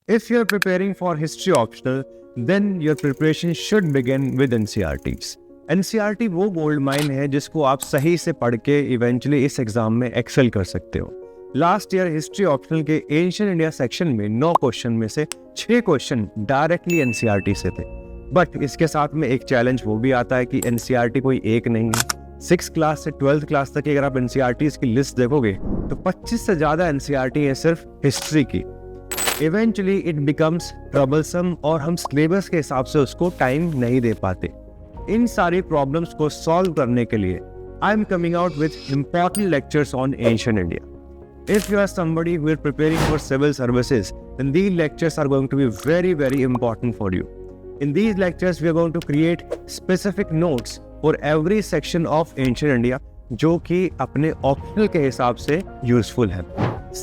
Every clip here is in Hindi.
If you're preparing for history optional, then your preparation should begin with NCERTs. NCERT वो गोल्ड माइन है जिसको आप सही से पढ़ के इवेंचुअली इस एग्जाम में एक्सेल कर सकते हो। लास्ट ईयर हिस्ट्री ऑप्शनल के एंशिएंट इंडिया सेक्शन में 9 क्वेश्चन में से 6 क्वेश्चन डायरेक्टली NCERT से थे। बट इसके साथ में एक चैलेंज वो भी आता है कि NCERT कोई एक नहीं है। 6th क्लास से 12th क्लास तक की अगर आप NCERTs की लिस्ट देखोगे तो 25 से ज़्यादा NCERT है सिर्फ हिस्ट्री की। इवेंचुअली इट बिकम्स ट्रबलसम और हम सिलेबस के हिसाब से उसको टाइम नहीं दे पाते। इन सारी प्रॉब्लम्स को सॉल्व करने के लिए I am coming out with important lectures on ancient India. If you are somebody who is preparing for civil services, then these lectures are going to be very, very important for you. In these lectures, we are going to create specific notes for every section of ancient India, जो कि अपने optional के हिसाब से useful है।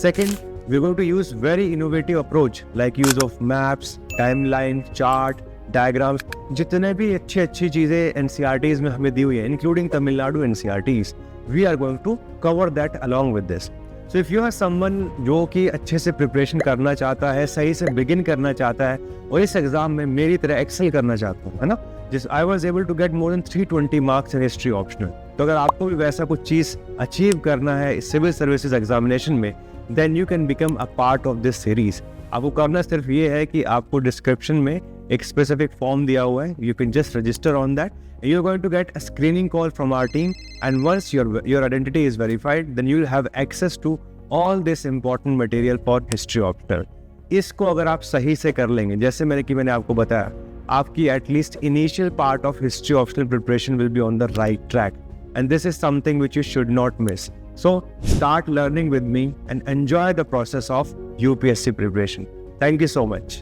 Second, we are going to use very innovative approach like use of maps, timeline, chart, diagrams, जितने भी अच्छी चीजें NCERTs में हमें दी हुई है, including Tamil Nadu NCERTs, we are going to cover that along with this. So if you are someone जो कि अच्छे से प्रिपरेशन करना चाहता है, सही से बिगिन करना चाहता है और इस एग्जाम में मेरी तरह एक्सेल करना चाहता हूँ, है ना, जिस I was able to get more than 320 marks in history optional, तो अगर आपको भी वैसा कुछ चीज़ अचीव करना है सिविल सर्विसेज एग्जामिनेशन में, then you can become a part of this series. आपको करना सिर्फ ये है कि आपको डिस्क्रिप्शन में एक स्पेसिफिक फॉर्म दिया हुआ है, you can just register on that. You're going to get a screening call from our team, and once your identity is verified, then you will have access to all this important material for history optional. इसको अगर आप सही से कर लेंगे, जैसे मैंने आपको बताया, आपकी at least initial part of history optional preparation will be on the right track, and this is something which you should not miss. So start learning with me and enjoy the process of UPSC preparation. Thank you so much.